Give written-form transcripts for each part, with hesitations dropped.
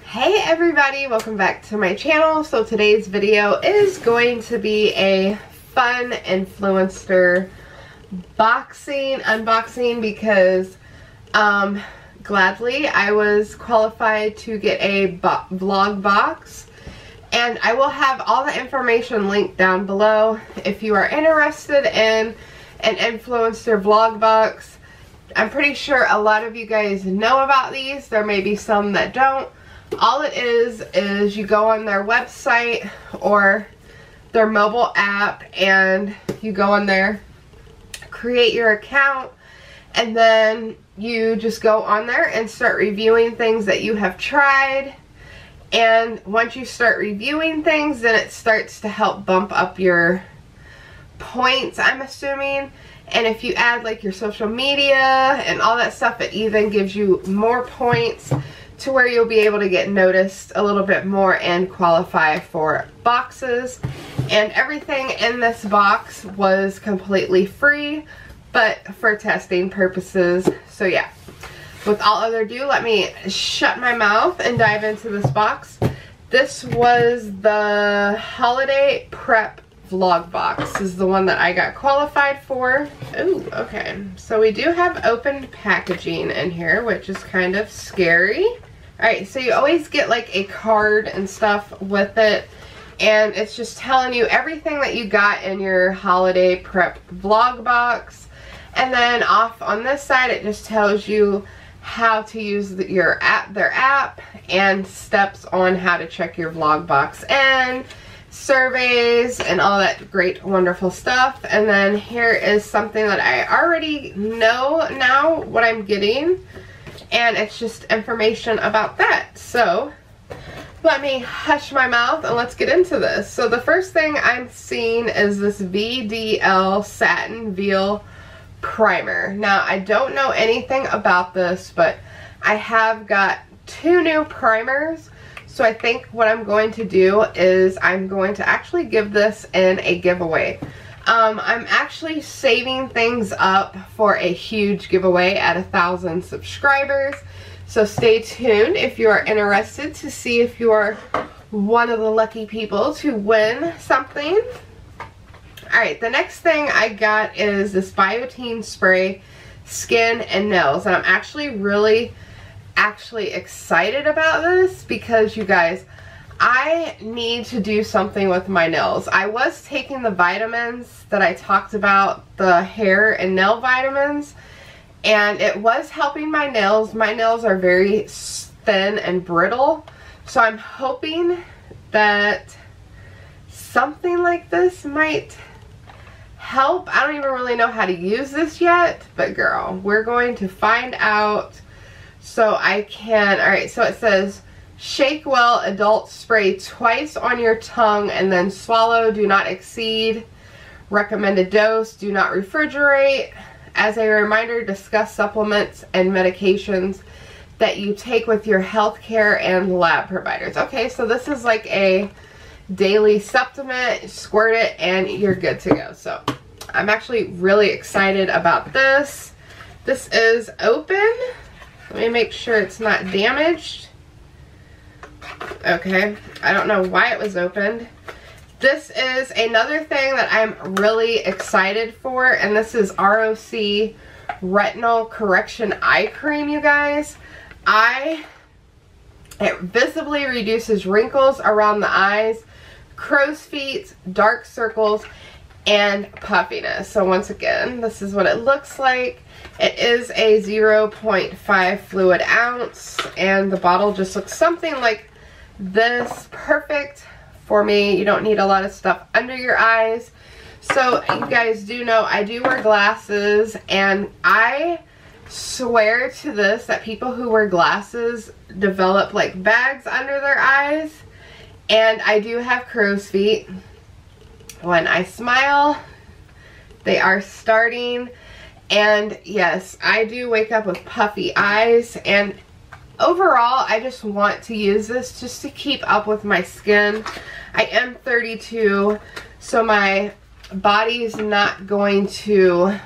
Hey everybody, welcome back to my channel. So today's video is going to be a fun Influenster unboxing because gladly I was qualified to get a vlog box, and I will have all the information linked down below if you are interested in an Influenster vlog box. I'm pretty sure a lot of you guys know about these. There may be some that don't. All it is you go on their website or their mobile app and you go on there, create your account, and then you just go on there and start reviewing things that you have tried. And once you start reviewing things, then it starts to help bump up your points, I'm assuming. And if you add like your social media and all that stuff, it even gives you more points to where you'll be able to get noticed a little bit more and qualify for boxes. And everything in this box was completely free, but for testing purposes. So yeah, with all other ado, let me shut my mouth and dive into this box. This was the holiday prep vlog box. This is the one that I got qualified for. Ooh, okay. So we do have opened packaging in here, which is kind of scary. Alright, so you always get like a card and stuff with it, and it's just telling you everything that you got in your holiday prep vlog box. And then off on this side, it just tells you how to use their app, and steps on how to check your vlog box, and surveys and all that great wonderful stuff. And then here is something that I already know now what I'm getting, and it's just information about that. So let me hush my mouth and let's get into this. So the first thing I'm seeing is this VDL Satin Veil Primer. Now I don't know anything about this, but I have got 2 new primers. So I think what I'm going to do is I'm going to actually give this in a giveaway. I'm actually saving things up for a huge giveaway at 1,000 subscribers. So stay tuned if you are interested to see if you are one of the lucky people to win something. Alright, the next thing I got is this Biotin Spray Skin and Nails. And I'm actually really excited about this because, you guys, I need to do something with my nails. I was taking the vitamins that I talked about, the hair and nail vitamins, and it was helping my nails. My nails are very thin and brittle, so I'm hoping that something like this might help. I don't even really know how to use this yet, but girl, we're going to find out. So I can, alright, so it says, shake well, adult spray twice on your tongue and then swallow. Do not exceed recommended dose. Do not refrigerate. As a reminder, discuss supplements and medications that you take with your healthcare and lab providers. Okay, so this is like a daily supplement. Squirt it and you're good to go. So I'm actually really excited about this. This is open. Let me make sure it's not damaged. Okay, I don't know why it was opened. This is another thing that I'm really excited for, and this is ROC Retinol Correction Eye Cream, you guys. It visibly reduces wrinkles around the eyes, crow's feet, dark circles, and puffiness. So once again, this is what it looks like. It is a 0.5 fluid ounce, and the bottle just looks something like this. Perfect for me. You don't need a lot of stuff under your eyes. So you guys do know I do wear glasses, and I swear to this that people who wear glasses develop like bags under their eyes, and I do have crow's feet. When I smile, they are starting, and yes, I do wake up with puffy eyes. And overall, I just want to use this just to keep up with my skin. I am 32, so my body's not going to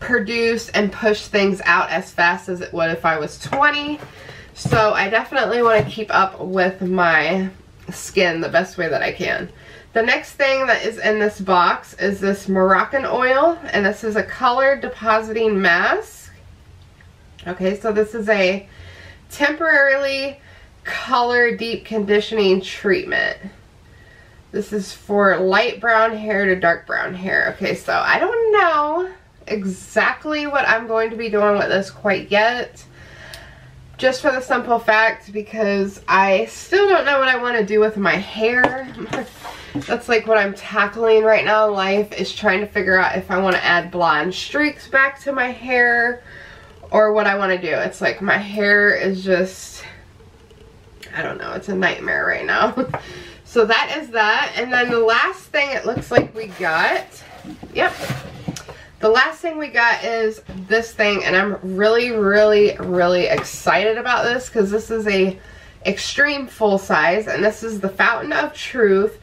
produce and push things out as fast as it would if I was 20. So I definitely want to keep up with my skin the best way that I can. The next thing that is in this box is this Moroccan oil, and this is a color depositing mask. Okay, so this is a temporarily color deep conditioning treatment. This is for light brown hair to dark brown hair. Okay, so I don't know exactly what I'm going to be doing with this quite yet. Just for the simple fact, because I still don't know what I want to do with my hair. That's like what I'm tackling right now in life, is trying to figure out if I want to add blonde streaks back to my hair or what I want to do. It's like my hair is just, I don't know, it's a nightmare right now. So that is that. And then the last thing it looks like we got, yep. The last thing we got is this thing, and I'm really, really, really excited about this because this is a extreme full size, and this is the Fountain of Truth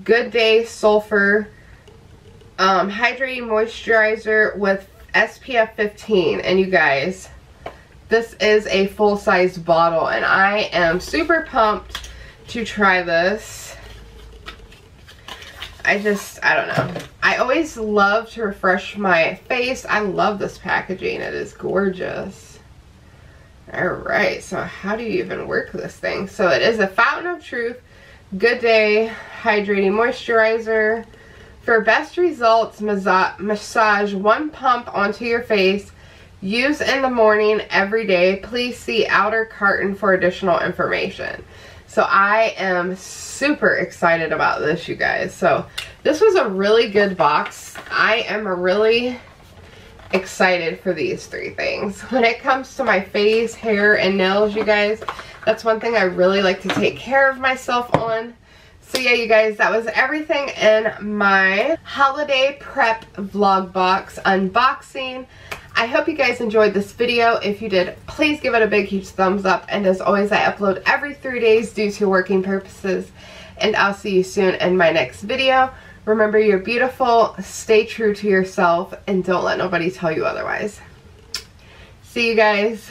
Good Day Sulfur Hydrating Moisturizer with SPF 15. And you guys, this is a full size bottle, and I am super pumped to try this. I don't know. I always love to refresh my face. I love this packaging. It is gorgeous. Alright, so how do you even work this thing? So it is a Fountain of Truth Good Day Hydrating Moisturizer. For best results, massage one pump onto your face. Use in the morning every day. Please see outer carton for additional information. So I am super excited about this, you guys. So this was a really good box. I am really excited for these three things. When it comes to my face, hair, and nails, you guys, that's one thing I really like to take care of myself on. So yeah, you guys, that was everything in my holiday prep vlog box unboxing. I hope you guys enjoyed this video. If you did, please give it a big, huge thumbs up. And as always, I upload every 3 days due to working purposes. And I'll see you soon in my next video. Remember, you're beautiful, stay true to yourself, and don't let nobody tell you otherwise. See you guys.